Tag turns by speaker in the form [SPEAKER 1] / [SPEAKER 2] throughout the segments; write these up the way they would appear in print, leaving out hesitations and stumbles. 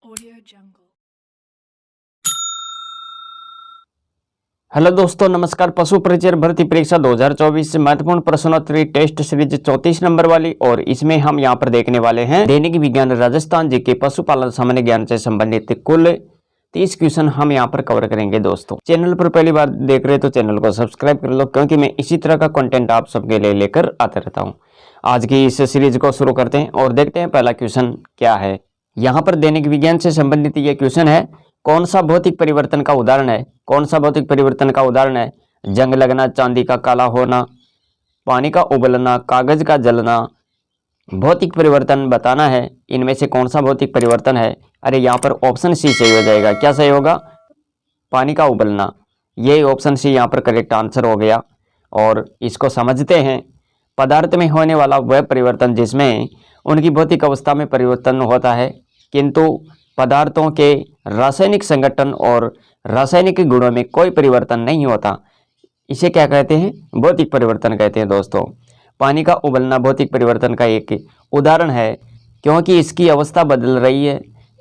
[SPEAKER 1] Audio Jungle.
[SPEAKER 2] Hello दोस्तों, नमस्कार। पशु परिचय भर्ती परीक्षा 2024 महत्वपूर्ण प्रश्नोत्तरी टेस्ट सीरीज 34 नंबर वाली, और इसमें हम यहां पर देखने वाले हैं दैनिक विज्ञान राजस्थान जी के पशुपालन सामान्य ज्ञान से संबंधित कुल 30 क्वेश्चन हम यहां पर कवर करेंगे। दोस्तों, चैनल पर पहली बार देख रहे तो चैनल को सब्सक्राइब कर लो, क्योंकि मैं इसी तरह का कंटेंट आप सबके लिए लेकर आता रहता हूं। आज की इस सीरीज को शुरू करते हैं और देखते हैं पहला क्वेश्चन क्या है। यहाँ पर दैनिक विज्ञान से संबंधित ये क्वेश्चन है, कौन सा भौतिक परिवर्तन का उदाहरण है? कौन सा भौतिक परिवर्तन का उदाहरण है? जंग लगना, चांदी का काला होना, पानी का उबलना, कागज का जलना। भौतिक परिवर्तन बताना है, इनमें से कौन सा भौतिक परिवर्तन है? अरे यहाँ पर ऑप्शन सी सही हो जाएगा। क्या सही होगा? पानी का उबलना। ये ऑप्शन सी यहाँ पर करेक्ट आंसर हो गया। और इसको समझते हैं। पदार्थ में होने वाला वह परिवर्तन जिसमें उनकी भौतिक अवस्था में परिवर्तन होता है, किंतु पदार्थों के रासायनिक संगठन और रासायनिक गुणों में कोई परिवर्तन नहीं होता, इसे क्या कहते हैं? भौतिक परिवर्तन कहते हैं। दोस्तों, पानी का उबलना भौतिक परिवर्तन का एक उदाहरण है, क्योंकि इसकी अवस्था बदल रही है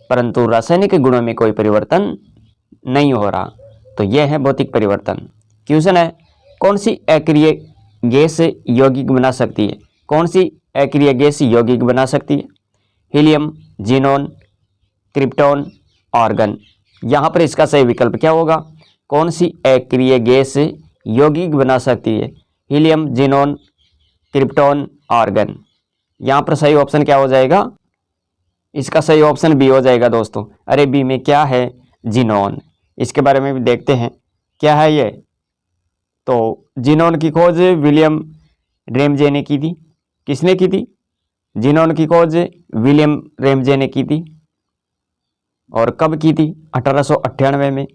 [SPEAKER 2] परंतु रासायनिक गुणों में कोई परिवर्तन नहीं हो रहा, तो यह है भौतिक परिवर्तन। क्वेश्चन है, कौन सी अक्रिय गैस यौगिक बना सकती है? कौन सी अक्रिय गैस यौगिक बना सकती है? Helium, xenon, krypton, argon. यहाँ पर इसका सही विकल्प क्या होगा? कौन सी अक्रिय गैस यौगिक बना सकती है? Helium, xenon, krypton, argon. यहाँ पर सही ऑप्शन क्या हो जाएगा? इसका सही ऑप्शन बी हो जाएगा। दोस्तों, अरे बी में क्या है? जीनोन। इसके बारे में भी देखते हैं क्या है ये। तो जीनोन की खोज विलियम रैमजे ने की थी। किसने की थी? जीनोन की खोज विलियम रैमजे ने की थी। और कब की थी? 1898 में।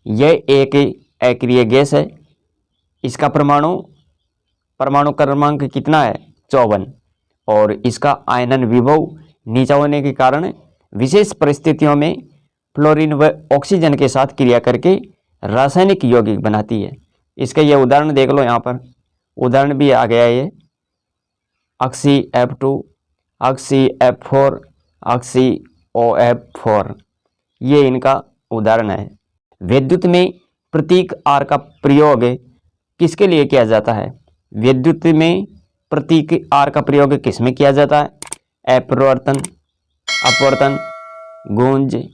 [SPEAKER 2] यह एक अक्रिय गैस है। इसका परमाणु क्रमांक कितना है? 54। और इसका आयनन विभव नीचा होने के कारण विशेष परिस्थितियों में फ्लोरीन व ऑक्सीजन के साथ क्रिया करके रासायनिक यौगिक बनाती है। इसका यह उदाहरण देख लो, यहाँ पर उदाहरण भी आ गया। ये ऑक्सी-F2, ऑक्सी-F4, ऑक्सी-OF4, ये इनका उदाहरण है। विद्युत में प्रतीक R का प्रयोग किसके लिए किया जाता है? विद्युत में प्रतीक R का प्रयोग किस में किया जाता है? अपवर्तन, अपवर्तन, गूंज,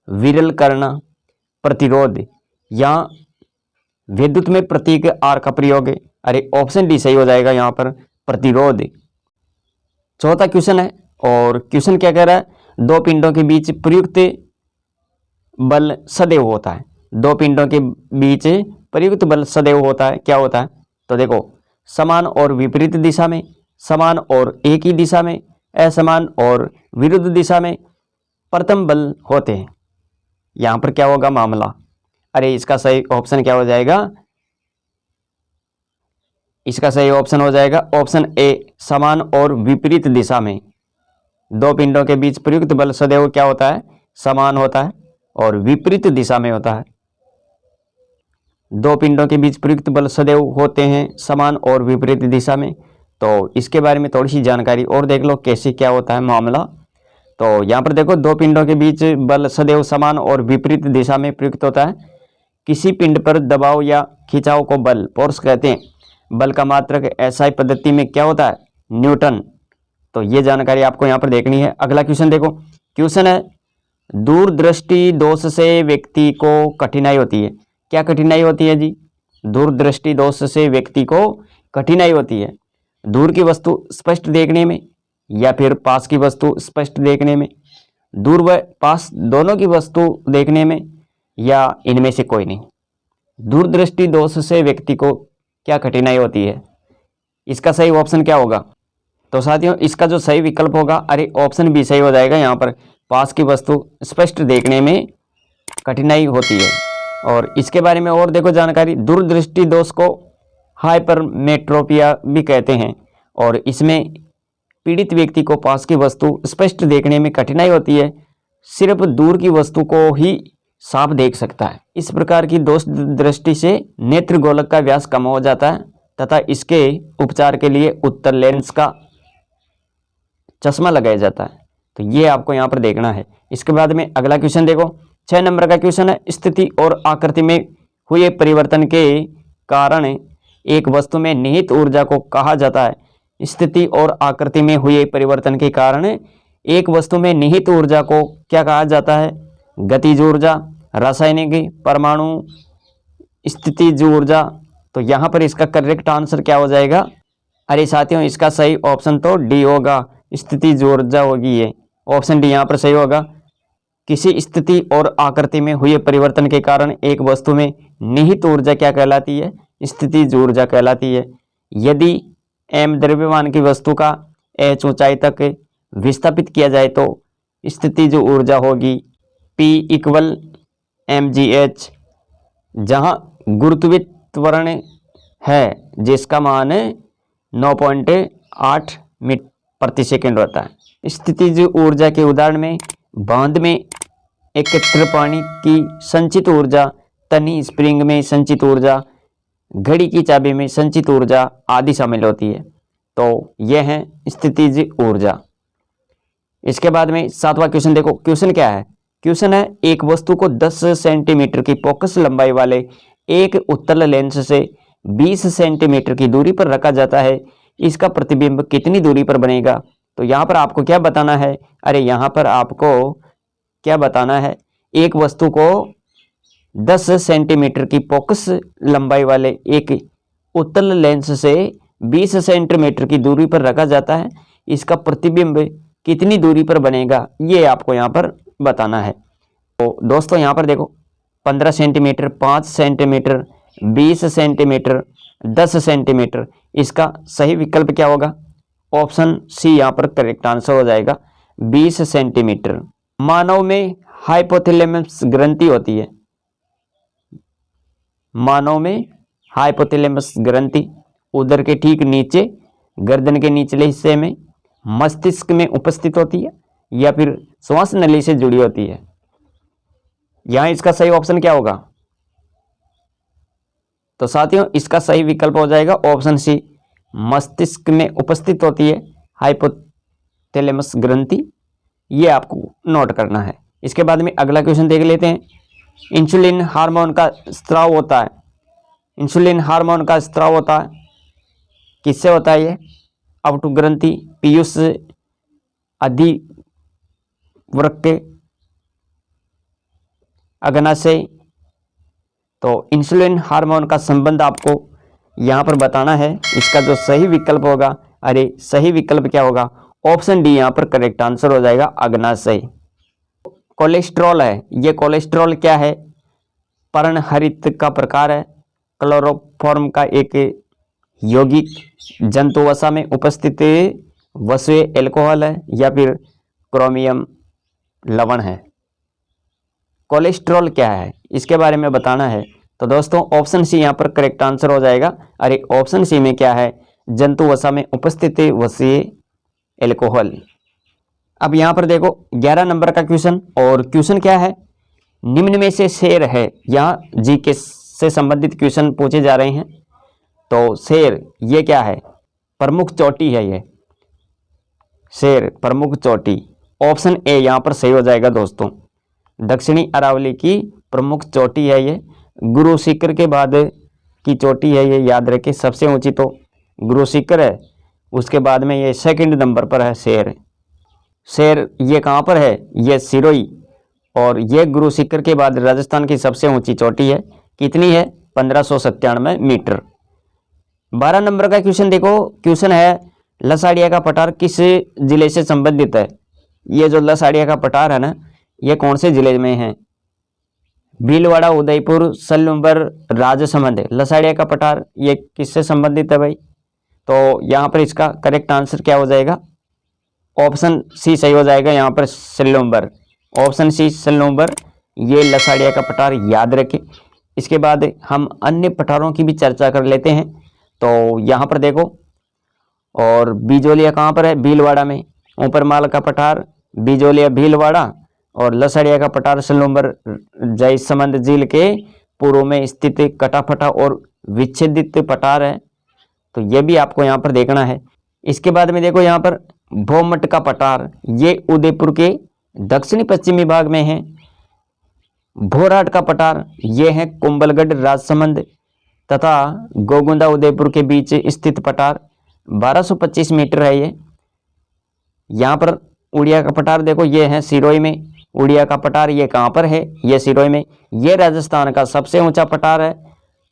[SPEAKER 2] विरल करना, प्रतिरोध। या विद्युत में प्रतीक R का प्रयोग, अरे ऑप्शन डी सही हो जाएगा यहाँ पर, प्रतिरोध। चौथा क्वेश्चन है, और क्वेश्चन क्या कह रहा है? दो पिंडों के बीच प्रयुक्त बल सदैव होता है। दो पिंडों के बीच प्रयुक्त बल सदैव होता है। क्या होता है? तो देखो, समान और विपरीत दिशा में, समान और एक ही दिशा में, असमान और विरुद्ध दिशा में प्रथम बल होते हैं। यहाँ पर क्या होगा मामला? अरे इसका सही ऑप्शन क्या हो जाएगा? इसका सही ऑप्शन हो जाएगा ऑप्शन ए, समान और विपरीत दिशा में। दो पिंडों के बीच प्रयुक्त बल सदैव क्या होता है? समान होता है और विपरीत दिशा में होता है। दो पिंडों के बीच प्रयुक्त बल सदैव होते हैं समान और विपरीत दिशा में। तो इसके बारे में थोड़ी सी जानकारी और देख लो, कैसे क्या होता है मामला। तो यहाँ पर देखो, दो पिंडों के बीच बल सदैव समान और विपरीत दिशा में प्रयुक्त होता है। किसी पिंड पर दबाव या खिंचाव को बल, फोर्स कहते हैं। बल का मात्रक एसआई पद्धति में क्या होता है? न्यूटन। तो ये जानकारी आपको यहाँ पर देखनी है। अगला क्वेश्चन देखो। क्वेश्चन है, दूरदृष्टि दोष से व्यक्ति को कठिनाई होती है। क्या कठिनाई होती है जी? दूरदृष्टि दोष से व्यक्ति को कठिनाई होती है। दूर की वस्तु स्पष्ट देखने में या फिर पास की वस्तु स्पष्ट देखने में, दूर व पास दोनों की वस्तु देखने में, या इनमें से कोई नहीं। दूरदृष्टि दोष से व्यक्ति को क्या कठिनाई होती है? इसका सही ऑप्शन क्या होगा? तो साथियों, इसका जो सही विकल्प होगा, अरे ऑप्शन बी सही हो जाएगा। यहाँ पर पास की वस्तु स्पष्ट देखने में कठिनाई होती है। और इसके बारे में और देखो जानकारी। दूरदृष्टि दोष को हाइपरमेट्रोपिया भी कहते हैं, और इसमें पीड़ित व्यक्ति को पास की वस्तु स्पष्ट देखने में कठिनाई होती है, सिर्फ दूर की वस्तु को ही साफ देख सकता है। इस प्रकार की दोष दृष्टि से नेत्र गोलक का व्यास कम हो जाता है तथा इसके उपचार के लिए उत्तल लेंस का चश्मा लगाया जाता है। तो ये आपको यहाँ पर देखना है। इसके बाद में अगला क्वेश्चन देखो, 6 नंबर का क्वेश्चन है, स्थिति और आकृति में हुए परिवर्तन के कारण एक वस्तु में निहित ऊर्जा को कहा जाता है। स्थिति और आकृति में हुए परिवर्तन के कारण एक वस्तु में निहित ऊर्जा को क्या कहा जाता है? गतिज ऊर्जा, रासायनिक, परमाणु स्थितिज ऊर्जा। तो यहाँ पर इसका करेक्ट आंसर क्या हो जाएगा? अरे साथियों, इसका सही ऑप्शन तो डी होगा, स्थितिज ऊर्जा होगी ये। ऑप्शन डी यहाँ पर सही होगा। किसी स्थिति और आकृति में हुए परिवर्तन के कारण एक वस्तु में निहित ऊर्जा क्या कहलाती है? स्थितिज ऊर्जा कहलाती है। यदि m द्रव्यमान की वस्तु का h ऊंचाई तक विस्थापित किया जाए तो स्थितिज ऊर्जा होगी P इक्वल mgh। जहां गुरुत्वाकर्षण है जिसका मान 9.8 मीटर प्रति सेकंड होता है। स्थितिज ऊर्जा के उदाहरण में बांध में एकत्र पानी की संचित ऊर्जा, तनी स्प्रिंग में संचित ऊर्जा, घड़ी की चाबी में संचित ऊर्जा आदि शामिल होती है। तो यह है स्थितिज ऊर्जा। इसके बाद में 7वां क्वेश्चन देखो, क्वेश्चन क्या है? क्वेश्चन है, एक वस्तु को 10 सेंटीमीटर की फोकस लंबाई वाले एक उत्तल लेंस से 20 सेंटीमीटर की दूरी पर रखा जाता है। इसका प्रतिबिंब कितनी दूरी पर बनेगा? तो यहाँ पर आपको क्या बताना है? अरे यहाँ पर आपको क्या बताना है? एक वस्तु को 10 सेंटीमीटर की फोकस लंबाई वाले एक उत्तल लेंस से 20 सेंटीमीटर की दूरी पर रखा जाता है। इसका प्रतिबिंब कितनी दूरी पर बनेगा, ये आपको यहाँ पर बताना है। तो दोस्तों यहाँ पर देखो, 15 सेंटीमीटर, 5 सेंटीमीटर, 20 सेंटीमीटर, 10 सेंटीमीटर। इसका सही विकल्प क्या होगा? ऑप्शन सी यहाँ पर करेक्ट आंसर हो जाएगा, 20 सेंटीमीटर। मानव में हाइपोथैलेमस ग्रंथि होती है। मानव में हाइपोथैलेमस ग्रंथि उदर के ठीक नीचे, गर्दन के निचले हिस्से में, मस्तिष्क में उपस्थित होती है या फिर श्वास नली से जुड़ी होती है। यहां इसका सही ऑप्शन क्या होगा? तो साथियों, इसका सही विकल्प हो जाएगा ऑप्शन सी, मस्तिष्क में उपस्थित होती है हाइपोथैलेमस ग्रंथि। ये आपको नोट करना है। इसके बाद में अगला क्वेश्चन देख लेते हैं। इंसुलिन हार्मोन का स्राव होता है। इंसुलिन हार्मोन का स्राव होता है किससे होता है? ये अवटु ग्रंथि, पीयूष अधिवृक्क, अग्नाशय। तो इंसुलिन हार्मोन का संबंध आपको यहाँ पर बताना है। इसका जो सही विकल्प होगा, अरे सही विकल्प क्या होगा? ऑप्शन डी यहाँ पर करेक्ट आंसर हो जाएगा, अग्नाशय। कोलेस्ट्रॉल है। ये कोलेस्ट्रॉल क्या है? पर्णहरित का प्रकार है। क्लोरोफॉर्म का एक यौगिक जंतु वसा में उपस्थित वसुए एल्कोहल है या फिर क्रोमियम लवण है। कोलेस्ट्रॉल क्या है, इसके बारे में बताना है। तो दोस्तों ऑप्शन सी यहाँ पर करेक्ट आंसर हो जाएगा। अरे ऑप्शन सी में क्या है? जंतु वसा में उपस्थित वसुए एल्कोहल। अब यहाँ पर देखो 11 नंबर का क्वेश्चन, और क्वेश्चन क्या है? निम्न में से शेर है। यहाँ जीके से संबंधित क्वेश्चन पूछे जा रहे हैं। तो शेर ये क्या है? प्रमुख चोटी है। ये शेर प्रमुख चोटी, ऑप्शन ए यहाँ पर सही हो जाएगा दोस्तों। दक्षिणी अरावली की प्रमुख चोटी है ये। गुरु शिखर के बाद की चोटी है ये, याद रखें। सबसे ऊंची तो गुरु शिखर है, उसके बाद में ये सेकंड नंबर पर है शेर। शेर ये कहाँ पर है? ये सिरोही। और ये गुरु शिखर के बाद राजस्थान की सबसे ऊंची चोटी है। कितनी है? 1597 मीटर। 12 नंबर का क्वेश्चन देखो। क्वेश्चन है, लसाड़िया का पठार किस जिले से संबंधित है? ये जो लसाड़िया का पठार है ना, ये कौन से जिले में है? भीलवाड़ा, उदयपुर, सलूंबर, राजसमंद। लसाड़िया का पठार ये किससे संबंधित है भाई? तो यहाँ पर इसका करेक्ट आंसर क्या हो जाएगा? ऑप्शन सी सही हो जाएगा यहाँ पर, सलूंबर। ऑप्शन सी सलूंबर, ये लसाड़िया का पठार याद रखें। इसके बाद हम अन्य पठारों की भी चर्चा कर लेते हैं। तो यहाँ पर देखो, और बिजोलिया कहाँ पर है? भीलवाड़ा में। ऊपरमाल का पठार बिजोलिया भीलवाड़ा, और लसाड़िया का पठार सलूंबर जयसमंद झील के पूर्व में स्थित कटाफटा और विच्छेदित पठार है। तो ये भी आपको यहाँ पर देखना है। इसके बाद में देखो यहाँ पर भोमट का पठार ये उदयपुर के दक्षिणी पश्चिमी भाग में है। भोराट का पठार ये है कुंभलगढ़ राजसमंद तथा गोगुंदा उदयपुर के बीच स्थित पठार 1225 मीटर है ये। यहाँ पर उड़िया का पठार देखो ये है सिरोही में। उड़िया का पठार ये कहाँ पर है? ये सिरोही में। ये राजस्थान का सबसे ऊंचा पठार है,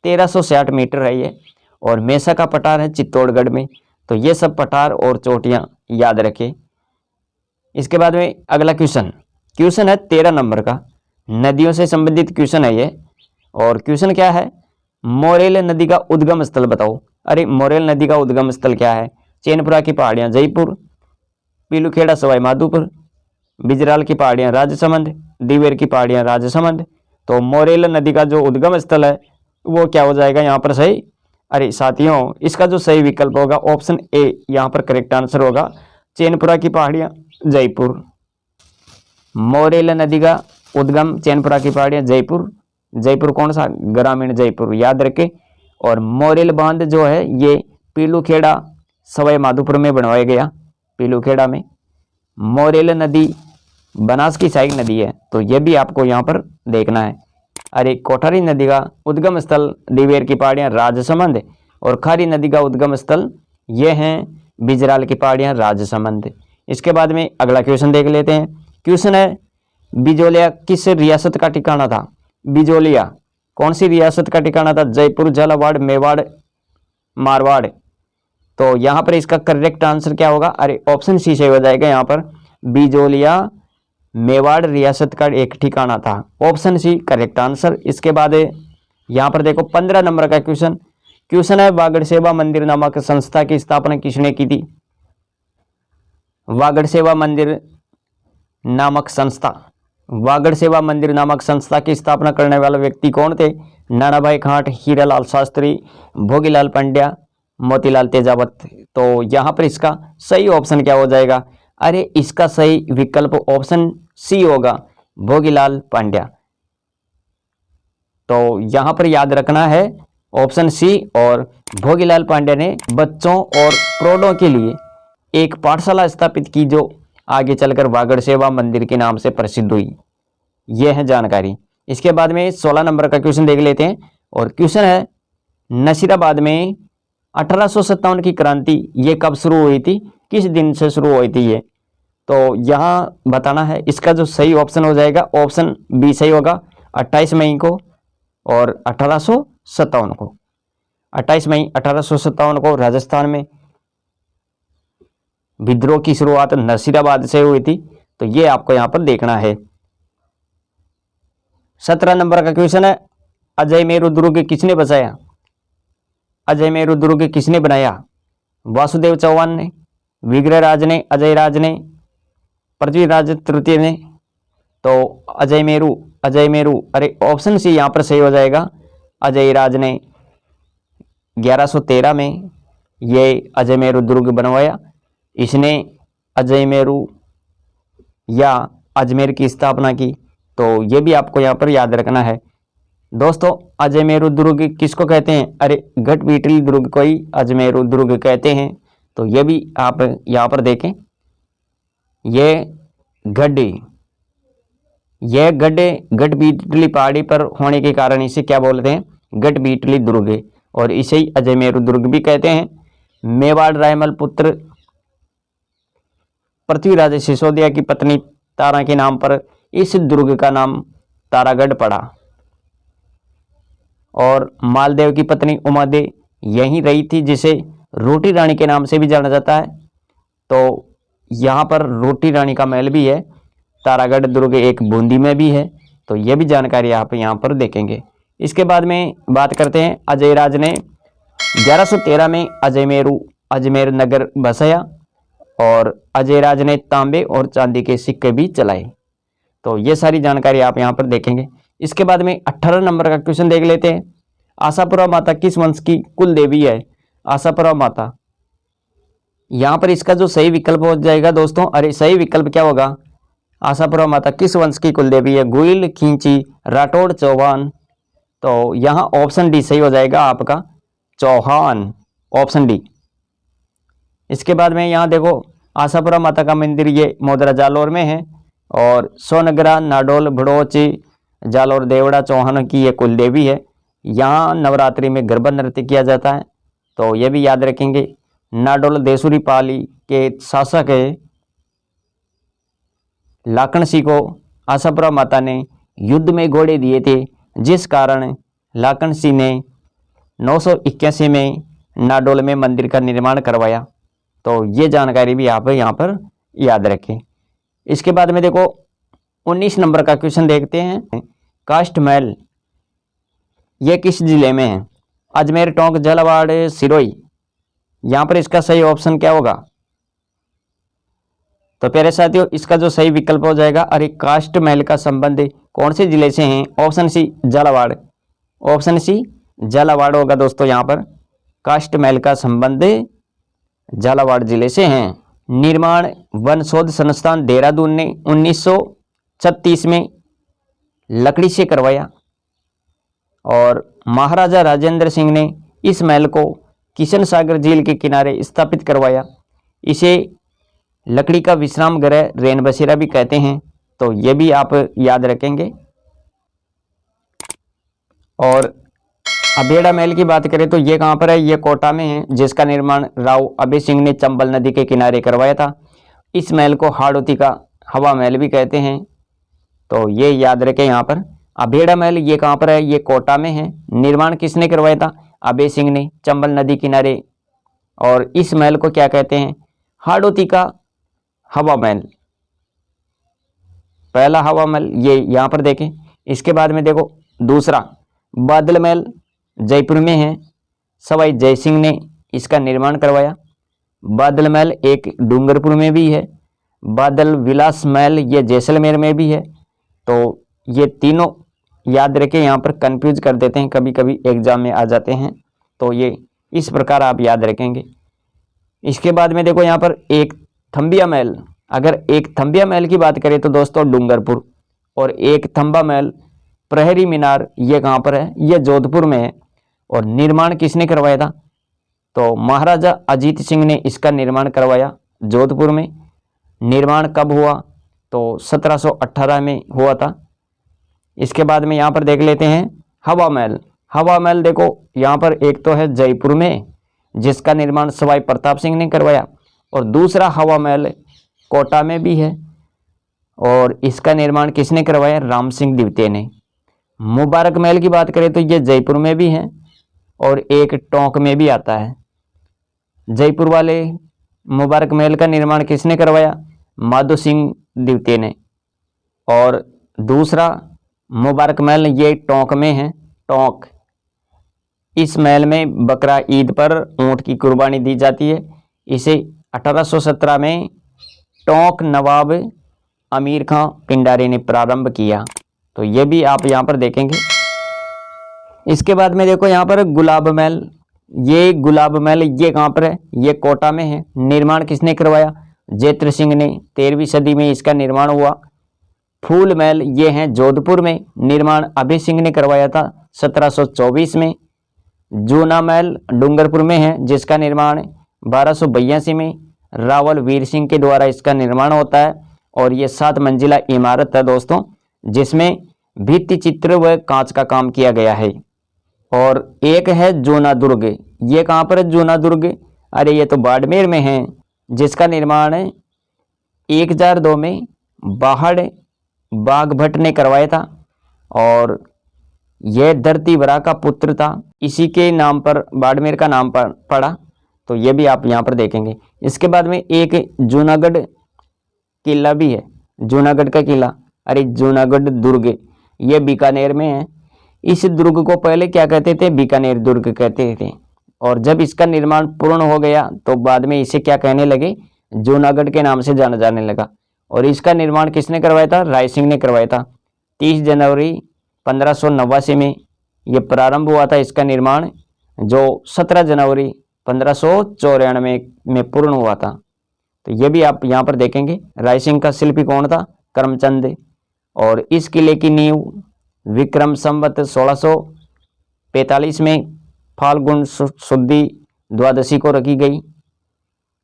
[SPEAKER 2] 1360 मीटर है ये। और मेसा का पठार है चित्तौड़गढ़ में। तो ये सब पठार और चोटियाँ याद रखें। इसके बाद में अगला क्वेश्चन है 13 नंबर का, नदियों से संबंधित क्वेश्चन है ये। और क्वेश्चन क्या है? मोरेल नदी का उद्गम स्थल बताओ। अरे मोरेल नदी का उद्गम स्थल क्या है? चैनपुरा की पहाड़ियाँ जयपुर, पीलूखेड़ा सवाई माधोपुर, बिजराल की पहाड़ियाँ राजसमंद, दिवेर की पहाड़ियाँ राजसमंद। तो मोरेल नदी का जो उद्गम स्थल है वो क्या हो जाएगा यहाँ पर सही? अरे साथियों, इसका जो सही विकल्प होगा ऑप्शन ए यहाँ पर करेक्ट आंसर होगा, चैनपुरा की पहाड़ियाँ जयपुर। मोरेल नदी का उद्गम चैनपुरा की पहाड़ियाँ जयपुर। जयपुर कौन सा? ग्रामीण जयपुर, याद रखें। और मोरेल बांध जो है ये पीलूखेड़ा सवाई माधोपुर में बनवाया गया, पीलूखेड़ा में। मोरेल नदी बनास की सहायक नदी है, तो ये भी आपको यहाँ पर देखना है। अरे कोठारी नदी का उद्गम स्थल दिवेर की पहाड़ियाँ राजसमंद और खारी नदी का उद्गम स्थल ये हैं बिजराल की पहाड़ियाँ राजसमंद। इसके बाद में अगला क्वेश्चन देख लेते हैं। क्वेश्चन है बिजोलिया किस रियासत का ठिकाना था? बिजोलिया कौन सी रियासत का ठिकाना था? जयपुर, झालावाड़, मेवाड़, मारवाड़। तो यहाँ पर इसका करेक्ट आंसर क्या होगा? अरे ऑप्शन सी से हो जाएगा यहाँ पर, बिजोलिया मेवाड़ रियासत का एक ठिकाना था। Option C correct answer. इसके बाद यहाँ पर देखो 15 नंबर का क्वेश्चन है वागड़ सेवा मंदिर नामक संस्था की स्थापना किसने की थी? वागड़ सेवा मंदिर नामक संस्था की स्थापना करने वाला व्यक्ति कौन थे? नानाभाई खाट, हीरालाल शास्त्री, भोगीलाल पंड्या, मोतीलाल तेजावत। तो यहाँ पर इसका सही ऑप्शन क्या हो जाएगा? अरे इसका सही विकल्प ऑप्शन सी होगा, भोगीलाल पांड्या। तो यहाँ पर याद रखना है ऑप्शन सी। और भोगीलाल पांड्या ने बच्चों और प्रौढ़ों के लिए एक पाठशाला स्थापित की जो आगे चलकर वागड़ सेवा मंदिर के नाम से प्रसिद्ध हुई। यह है जानकारी। इसके बाद में 16 नंबर का क्वेश्चन देख लेते हैं। और क्वेश्चन है नसीराबाद में 1857 की क्रांति ये कब शुरू हुई थी? किस दिन से शुरू हुई थी ये? तो यहाँ बताना है। इसका जो सही ऑप्शन हो जाएगा ऑप्शन बी सही होगा, 28 मई को और 1857 को। 28 मई 1857 को राजस्थान में विद्रोह की शुरुआत नसीराबाद से हुई थी। तो ये आपको यहाँ पर देखना है। 17 नंबर का क्वेश्चन है अजय मेरु दुर्ग किसने बसाया? अजय मेरु दुर्ग किसने बनाया? वासुदेव चौहान ने, विग्रहराज ने, अजय राज ने, पृथ्वीराज तृतीय ने। तो अजय मेरु अरे ऑप्शन सी यहाँ पर सही हो जाएगा, अजय राज ने 1113 में ये अजय मेरु दुर्ग बनवाया। इसने अजय मेरु या अजमेर की स्थापना की। तो ये भी आपको यहाँ पर याद रखना है दोस्तों। अजय मेरु दुर्ग किसको कहते हैं? अरे गढ़बीटली दुर्ग को ही अजमेरु दुर्ग कहते हैं। तो ये भी आप यहाँ पर देखें, ये गढ़बीटली पहाड़ी पर होने के कारण इसे क्या बोलते हैं? गढ़बीटली दुर्ग। और इसे ही अजय मेरु दुर्ग भी कहते हैं। मेवाड़ रायमल पुत्र पृथ्वीराज सिसोदिया की पत्नी तारा के नाम पर इस दुर्ग का नाम तारागढ़ पड़ा। और मालदेव की पत्नी उमादे यहीं रही थी, जिसे रोटी रानी के नाम से भी जाना जाता है। तो यहाँ पर रोटी रानी का महल भी है। तारागढ़ दुर्ग एक बूंदी में भी है। तो ये भी जानकारी आप यहाँ पर देखेंगे। इसके बाद में बात करते हैं अजय राज ने 1113 में अजमेर नगर बसाया और अजय राज ने तांबे और चांदी के सिक्के भी चलाए। तो ये सारी जानकारी आप यहाँ पर देखेंगे। इसके बाद में 18 नंबर का क्वेश्चन देख लेते हैं। आशापुरा माता किस वंश की कुल देवी है? आशापुरा माता, यहाँ पर इसका जो सही विकल्प हो जाएगा दोस्तों, अरे सही विकल्प क्या होगा? आशापुरा माता किस वंश की कुल देवी है? गुइल, खींची, राठौड़, चौहान। तो यहाँ ऑप्शन डी सही हो जाएगा आपका, चौहान, ऑप्शन डी। इसके बाद में यहाँ देखो आशापुरा माता का मंदिर ये मोदरा जालौर में है। और सोनगरा, नाडोल, भड़ोच, जालौर देवड़ा चौहान की ये कुल देवी है। यहाँ नवरात्रि में गरबा नृत्य किया जाता है, तो ये भी याद रखेंगे। नाडोल देसुरी पाली के शासक है लाखन सिंह को आशापुरा माता ने युद्ध में घोड़े दिए थे, जिस कारण लाखन सिंह ने 981 में नाडोल में मंदिर का निर्माण करवाया। तो ये जानकारी भी आप यहाँ पर याद रखें। इसके बाद में देखो 19 नंबर का क्वेश्चन देखते हैं। कास्ट महल ये किस जिले में है? अजमेर, टोंक, झालावाड़, सिरोही। यहाँ पर इसका सही ऑप्शन क्या होगा? तो प्यारे साथियों, इसका जो सही विकल्प हो जाएगा, अरे कास्ट महल का संबंध कौन से जिले से है? Option C Jhalawar. Option C Jhalawar होगा दोस्तों। यहाँ पर कास्ट महल का संबंध झालावाड़ जिले से है। निर्माण वन शोध संस्थान देहरादून ने 1936 में लकड़ी से करवाया। और महाराजा राजेंद्र सिंह ने इस महल को किशन सागर झील के किनारे स्थापित करवाया। इसे लकड़ी का विश्राम गृह, रेन बसेरा भी कहते हैं, तो ये भी आप याद रखेंगे। और अभेड़ा महल की बात करें तो ये कहाँ पर है? ये कोटा में है, जिसका निर्माण राव अभय सिंह ने चंबल नदी के किनारे करवाया था। इस महल को हाड़ौती का हवा महल भी कहते हैं, तो ये याद रखें। यहाँ पर अभेड़ा महल ये कहाँ पर है? ये कोटा में है। निर्माण किसने करवाया था? अभय सिंह ने, चंबल नदी किनारे। और इस महल को क्या कहते हैं? हाड़ौती का हवा महल। पहला हवा महल ये यहाँ पर देखें। इसके बाद में देखो दूसरा बादल महल जयपुर में है। सवाई जय सिंह ने इसका निर्माण करवाया। बादल महल एक डूंगरपुर में भी है। बादल विलास महल ये जैसलमेर में भी है। तो ये तीनों याद रखें, यहाँ पर कंफ्यूज कर देते हैं, कभी कभी एग्जाम में आ जाते हैं, तो ये इस प्रकार आप याद रखेंगे। इसके बाद में देखो यहाँ पर एक थम्बिया महल। अगर एक थम्बिया महल की बात करें तो दोस्तों डूंगरपुर। और एक थम्बा महल प्रहरी मीनार ये कहाँ पर है? ये जोधपुर में है। और निर्माण किसने करवाया था? तो महाराजा अजीत सिंह ने इसका निर्माण करवाया जोधपुर में। निर्माण कब हुआ? तो 1718 में हुआ था। इसके बाद में यहाँ पर देख लेते हैं हवा महल। हवा महल देखो यहाँ पर एक तो है जयपुर में, जिसका निर्माण सवाई प्रताप सिंह ने करवाया। और दूसरा हवा महल कोटा में भी है, और इसका निर्माण किसने करवाया? राम सिंह द्वितीय ने। मुबारक महल की बात करें तो ये जयपुर में भी है, और एक टोंक में भी आता है। जयपुर वाले मुबारक महल का निर्माण किसने करवाया? माधो सिंह द्वितीय ने। और दूसरा मुबारक महल ये टोंक में है। टोंक, इस महल में बकरा ईद पर ऊंट की कुर्बानी दी जाती है। इसे 1817 में टोंक नवाब अमीर खां पिंडारी ने प्रारंभ किया। तो ये भी आप यहाँ पर देखेंगे। इसके बाद में देखो यहाँ पर गुलाब महल। ये गुलाब महल ये कहाँ पर है? ये कोटा में है। निर्माण किसने करवाया? जयत्र सिंह ने। 13वीं सदी में इसका निर्माण हुआ। फूल महल ये हैं जोधपुर में। निर्माण अभय सिंह ने करवाया था 1724 में। जूना महल डूंगरपुर में है, जिसका निर्माण 1282 में रावल वीर सिंह के द्वारा इसका निर्माण होता है। और ये 7 मंजिला इमारत है दोस्तों, जिसमें भित्ति चित्र व कांच का काम किया गया है। और एक है जूना दुर्ग। ये कहाँ पर है जूना दुर्ग? अरे ये तो बाड़मेर में है, जिसका निर्माण 1002 में बाहड़ बाघ भट्ट ने करवाया था। और यह धरती वरा का पुत्र था, इसी के नाम पर बाड़मेर का नाम पड़ा। तो ये भी आप यहाँ पर देखेंगे। इसके बाद में एक जूनागढ़ किला भी है, जूनागढ़ का किला। अरे जूनागढ़ दुर्ग ये बीकानेर में है। इस दुर्ग को पहले क्या कहते थे? बीकानेर दुर्ग कहते थे। और जब इसका निर्माण पूर्ण हो गया तो बाद में इसे क्या कहने लगे? जूनागढ़ के नाम से जाना जाने लगा। और इसका निर्माण किसने करवाया था? राय सिंह ने करवाया था। 30 जनवरी 1589 में ये प्रारंभ हुआ था इसका निर्माण, जो 17 जनवरी 1594 में पूर्ण हुआ था। तो ये भी आप यहाँ पर देखेंगे। राय सिंह का शिल्पी कौन था? करमचंद। और इस किले की नींव विक्रम संवत 1645 में फाल्गुन शुद्धि द्वादशी को रखी गई।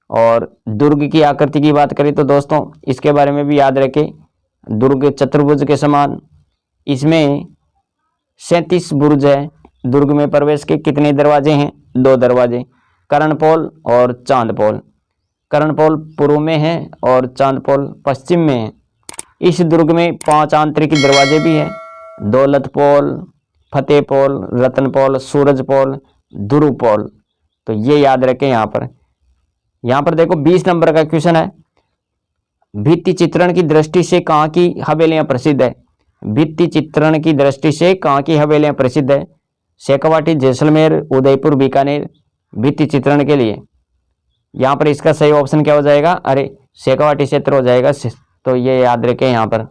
[SPEAKER 2] और दुर्ग की आकृति की बात करें तो दोस्तों इसके बारे में भी याद रखें, दुर्ग चतुर्भुज के समान, इसमें 37 बुर्ज है। दुर्ग में प्रवेश के कितने दरवाजे हैं? 2 दरवाजे, कर्णपोल और चांदपोल। कर्णपोल पूर्व में है और चांदपोल पश्चिम में है। इस दुर्ग में 5 आंतरिक दरवाजे भी हैं, दौलतपोल, फतेहपोल, रतनपोल, सूरजपोल, ध्रुवपोल। तो ये याद रखें। यहाँ पर देखो 20 नंबर का क्वेश्चन है, भित्ति चित्रण की दृष्टि से कहाँ की हवेलियां प्रसिद्ध है? भित्ति चित्रण की दृष्टि से कहाँ की हवेलियां प्रसिद्ध है? शेखावाटी, जैसलमेर, उदयपुर, बीकानेर। भित्ति चित्रण के लिए यहाँ पर इसका सही ऑप्शन क्या हो जाएगा? अरे शेखावाटी क्षेत्र हो जाएगा। तो ये याद रखें यहाँ पर।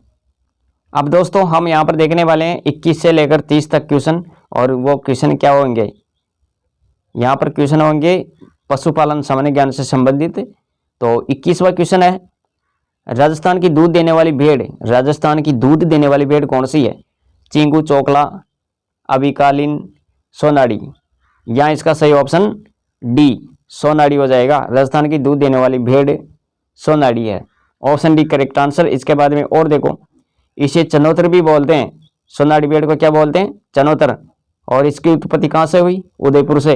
[SPEAKER 2] अब दोस्तों हम यहाँ पर देखने वाले हैं 21 से लेकर 30 तक क्वेश्चन, और वो क्वेश्चन क्या होंगे? यहाँ पर क्वेश्चन होंगे पशुपालन सामान्य ज्ञान से संबंधित। तो 21वां क्वेश्चन है, राजस्थान की दूध देने वाली भेड़, राजस्थान की दूध देने वाली भेड़ कौन सी है? चिंगू, चोकला, अबिकालिन, सोनाड़ी। यहाँ इसका सही ऑप्शन डी सोनाड़ी हो जाएगा। राजस्थान की दूध देने वाली भेड़ सोनाड़ी है, ऑप्शन डी करेक्ट आंसर। इसके बाद में और देखो, इसे चनौतर भी बोलते हैं। सोनाड़ी भेड़ को क्या बोलते हैं? चनौतर। और इसकी उत्पत्ति कहाँ से हुई? उदयपुर से।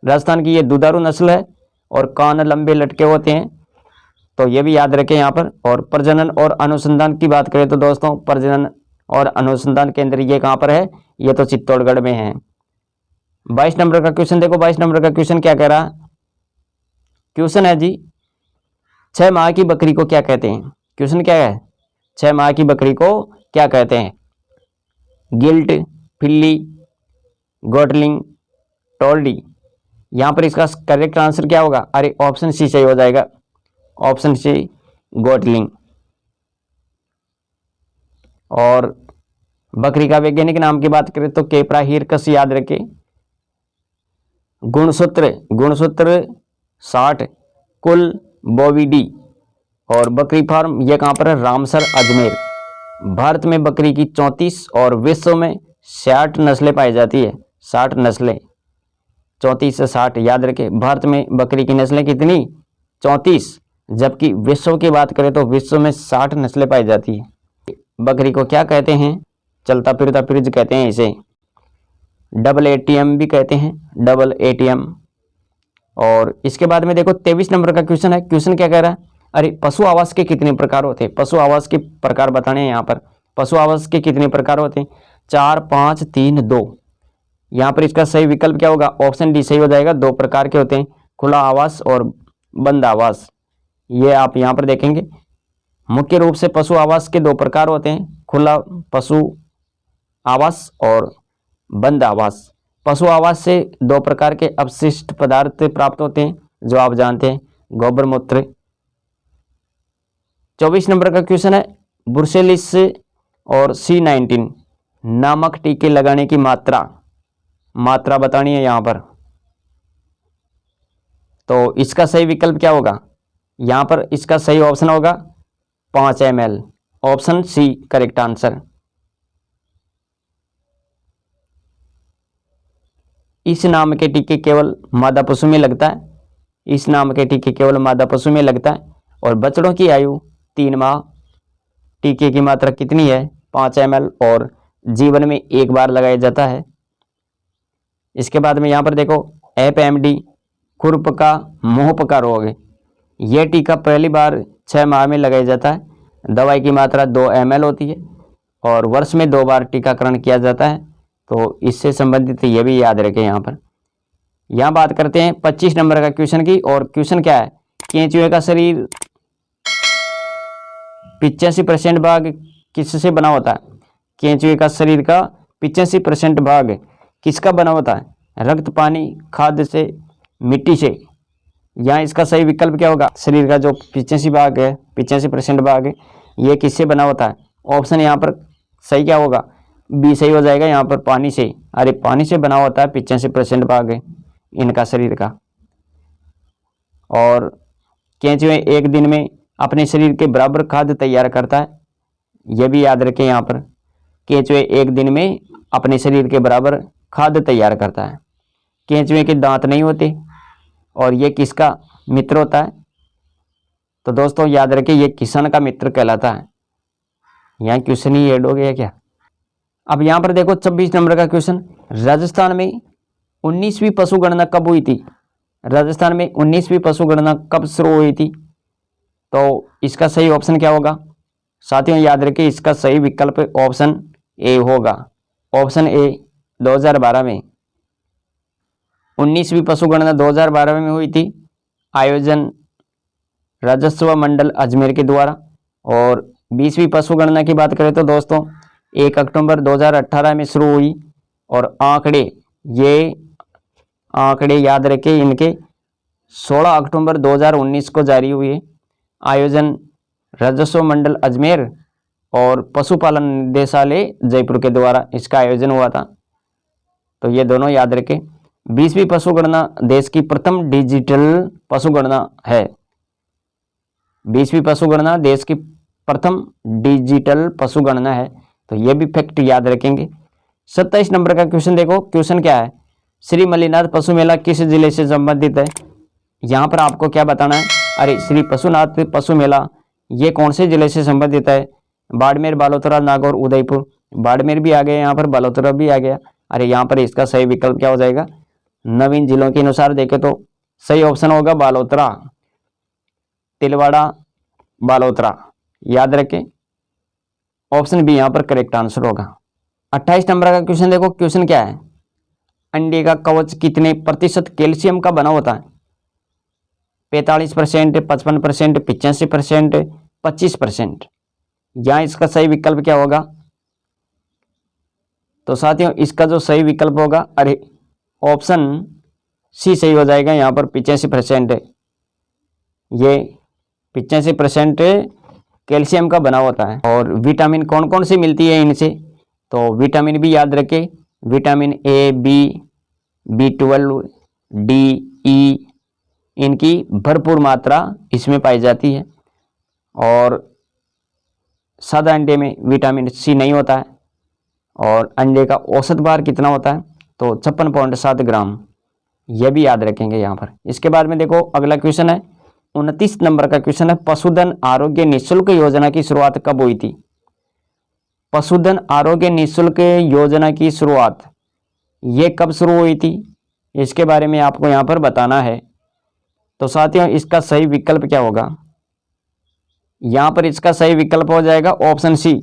[SPEAKER 2] राजस्थान की ये दुधारू नस्ल है और कान लंबे लटके होते हैं, तो ये भी याद रखें यहाँ पर। और प्रजनन और अनुसंधान की बात करें तो दोस्तों प्रजनन और अनुसंधान केंद्र ये कहाँ पर है? ये तो चित्तौड़गढ़ में है। 22 नंबर का क्वेश्चन देखो, 22 नंबर का क्वेश्चन क्या कह रहा? क्वेश्चन है जी, 6 माह की बकरी को क्या कहते हैं? क्वेश्चन क्या है? 6 माह की बकरी को क्या कहते हैं? गिल्ट, फिल्ली, गोटलिंग, टोल्डी। यहाँ पर इसका करेक्ट आंसर क्या होगा? अरे ऑप्शन सी सही हो जाएगा, ऑप्शन सी गोटलिंग। और बकरी का वैज्ञानिक नाम की बात करें तो केपरा हिरकस याद रखें। गुणसूत्र 60, कुल बोविडी। और बकरी फार्म ये कहाँ पर है? रामसर, अजमेर। भारत में बकरी की 34 और विश्व में 60 नस्लें पाई जाती है। 60 नस्लें, 34 से 60 याद रखें। भारत में बकरी की नस्लें कितनी? 34, जबकि विश्व की बात करें तो विश्व में 60 नस्लें पाई जाती है। बकरी को क्या कहते हैं? चलता फिरता फ्रिज कहते हैं इसे। डबल एटीएम भी कहते हैं, डबल एटीएम। और इसके बाद में देखो 23 नंबर का क्वेश्चन है। क्वेश्चन क्या कह रहा है? अरे पशु आवास के कितने प्रकार होते हैं? पशु आवास के प्रकार बताने हैं यहाँ पर। पशु आवास के कितने प्रकार होते हैं? 4, 5, 3, 2। यहाँ पर इसका सही विकल्प क्या होगा? ऑप्शन डी सही हो जाएगा। 2 प्रकार के होते हैं, खुला आवास और बंद आवास। ये आप यहाँ पर देखेंगे। मुख्य रूप से पशु आवास के 2 प्रकार होते हैं, खुला पशु आवास और बंद आवास। पशु आवास से 2 प्रकार के अपशिष्ट पदार्थ प्राप्त होते हैं, जो आप जानते हैं, गोबर मूत्र। 24 नंबर का क्वेश्चन है, ब्रुसेलिस और C19 नामक टीके लगाने की मात्रा बतानी है यहाँ पर। तो इसका सही विकल्प क्या होगा? यहाँ पर इसका सही ऑप्शन होगा 5 ml, option C correct answer. इस नाम के टीके केवल मादा पशु में लगता है। इस नाम के टीके केवल मादा पशु में लगता है। और बछड़ों की आयु 3 माह। टीके की मात्रा कितनी है? 5 ml और जीवन में 1 बार लगाया जाता है। इसके बाद में यहाँ पर देखो FMD खुरपका मुंहपका रोग, यह टीका पहली बार 6 माह में लगाया जाता है। दवाई की मात्रा 2 ml होती है और वर्ष में 2 बार टीकाकरण किया जाता है। तो इससे संबंधित ये भी याद रखें। यहाँ बात करते हैं 25 नंबर का क्वेश्चन की। और क्वेश्चन क्या है? केंचुए का शरीर 85% भाग किससे बना होता है? केंचुए का शरीर का 85% भाग किसका बना होता है? रक्त, पानी, खाद्य से, मिट्टी से। यहाँ इसका सही विकल्प क्या होगा? शरीर का जो 85 भाग है, 85% भाग है, ये किससे बना होता है? ऑप्शन यहाँ पर सही क्या होगा? बी सही हो जाएगा। यहाँ पर पानी से। अरे पानी से बना होता है 85% भाग है इनका शरीर का। और केंचुए एक दिन में अपने शरीर के बराबर खाद्य तैयार करता है। यह भी याद रखें। यहाँ पर केंचुए एक दिन में अपने शरीर के बराबर खाद्य तैयार करता है। केंचुए के दांत नहीं होते और ये किसका मित्र होता है? तो दोस्तों याद रखिए ये किसान का मित्र कहलाता है। यहाँ क्वेश्चन ही ऐड हो गया क्या। अब यहाँ पर देखो 26 नंबर का क्वेश्चन, राजस्थान में 19वीं पशु गणना कब हुई थी। राजस्थान में 19वीं पशु गणना कब शुरू हुई थी। तो इसका सही ऑप्शन क्या होगा साथियों, याद रखिए इसका सही विकल्प ऑप्शन ए होगा। ऑप्शन ए 2012 में 19वीं पशु गणना 2012 में हुई थी। आयोजन राजस्व मंडल अजमेर के द्वारा। और 20वीं पशु गणना की बात करें तो दोस्तों 1 अक्टूबर 2018 में शुरू हुई। और ये आंकड़े याद रखें इनके 16 अक्टूबर 2019 को जारी हुए। आयोजन राजस्व मंडल अजमेर और पशुपालन निदेशालय जयपुर के द्वारा इसका आयोजन हुआ था। तो ये दोनों याद रखें। 20वीं पशु गणना देश की प्रथम डिजिटल पशु गणना है। 20वीं पशु गणना देश की प्रथम डिजिटल पशु गणना है। तो ये भी फैक्ट याद रखेंगे। 27 नंबर का क्वेश्चन देखो, क्वेश्चन क्या है, श्री मल्लीनाथ पशु मेला किस जिले से संबंधित है। यहाँ पर आपको क्या बताना है, अरे श्री पशुनाथ पशु मेला ये कौन से जिले से संबंधित है। बाड़मेर, बालोतरा, नागौर, उदयपुर। बाड़मेर भी आ गया, यहाँ पर बालोतरा भी आ गया। अरे यहाँ पर इसका सही विकल्प क्या हो जाएगा, नवीन जिलों के अनुसार देखे तो सही ऑप्शन होगा बालोतरा, तिलवाड़ा, बालोतरा। याद रखें ऑप्शन बी यहाँ पर करेक्ट आंसर होगा। 28 नंबर का क्वेश्चन देखो, क्वेश्चन क्या है, अंडे का कवच कितने प्रतिशत कैल्शियम का बना होता है। 45%, 55%, 85%, 25%। यहाँ इसका सही विकल्प क्या होगा। तो साथियों इसका जो सही विकल्प होगा, अरे ऑप्शन सी सही हो जाएगा। यहाँ पर 85% है, ये 85% कैल्शियम का बना होता है। और विटामिन कौन कौन सी मिलती है इनसे, तो विटामिन भी याद रखें, vitamin A, B, B12, D, E, इनकी भरपूर मात्रा इसमें पाई जाती है। और सादा अंडे में विटामिन सी नहीं होता है। और अंडे का औसत भार कितना होता है, तो 56.7 ग्राम। यह भी याद रखेंगे यहाँ पर। इसके बाद में देखो अगला क्वेश्चन है, 29 नंबर का क्वेश्चन है, पशुधन आरोग्य निःशुल्क योजना की शुरुआत कब हुई थी। पशुधन आरोग्य निःशुल्क योजना की शुरुआत ये कब शुरू हुई थी, इसके बारे में आपको यहाँ पर बताना है। तो साथियों इसका सही विकल्प क्या होगा, यहाँ पर इसका सही विकल्प हो जाएगा ऑप्शन सी,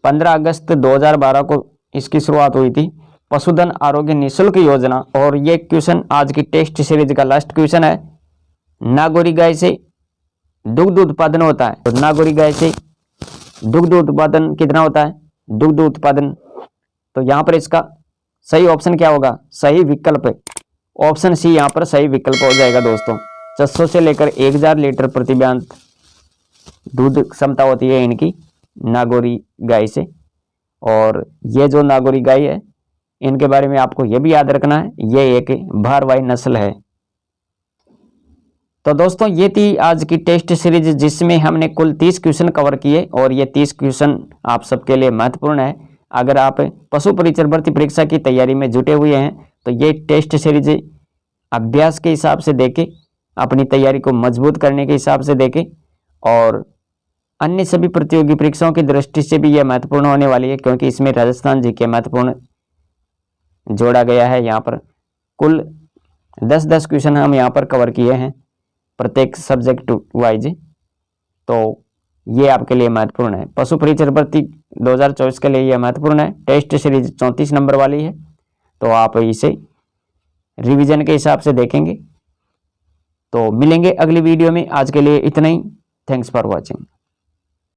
[SPEAKER 2] 15 अगस्त 2012 को इसकी शुरुआत हुई थी, पशुधन आरोग्य निःशुल्क योजना। और ये क्वेश्चन आज की टेस्ट सीरीज का लास्ट क्वेश्चन है। नागौरी गाय से दुग्ध उत्पादन होता है, तो नागौरी गाय से दुग्ध उत्पादन कितना होता है, दुग्ध उत्पादन। तो यहाँ पर इसका सही ऑप्शन क्या होगा, सही विकल्प ऑप्शन सी यहाँ पर सही विकल्प हो जाएगा दोस्तों। 600 से लेकर 1000 लीटर प्रति बयान दूध क्षमता होती है इनकी नागौरी गाय से। और ये जो नागौरी गाय है इनके बारे में आपको ये भी याद रखना है, ये एक भारवाही नस्ल है। तो दोस्तों ये थी आज की टेस्ट सीरीज जिसमें हमने कुल 30 क्वेश्चन कवर किए। और ये 30 क्वेश्चन आप सबके लिए महत्वपूर्ण है। अगर आप पशु परिचर भर्ती परीक्षा की तैयारी में जुटे हुए हैं तो ये टेस्ट सीरीज अभ्यास के हिसाब से देखें, अपनी तैयारी को मजबूत करने के हिसाब से देखें। और अन्य सभी प्रतियोगी परीक्षाओं की दृष्टि से भी यह महत्वपूर्ण होने वाली है, क्योंकि इसमें राजस्थान जीके महत्वपूर्ण जोड़ा गया है। यहाँ पर कुल 10-10 क्वेश्चन हम यहाँ पर कवर किए हैं प्रत्येक सब्जेक्ट वाइज। तो ये आपके लिए महत्वपूर्ण है। पशु परिचर भर्ती 2024 के लिए यह महत्वपूर्ण है। टेस्ट सीरीज 34 नंबर वाली है, तो आप इसे रिवीजन के हिसाब से देखेंगे। तो मिलेंगे अगली वीडियो में, आज के लिए इतना ही। Thanks for watching.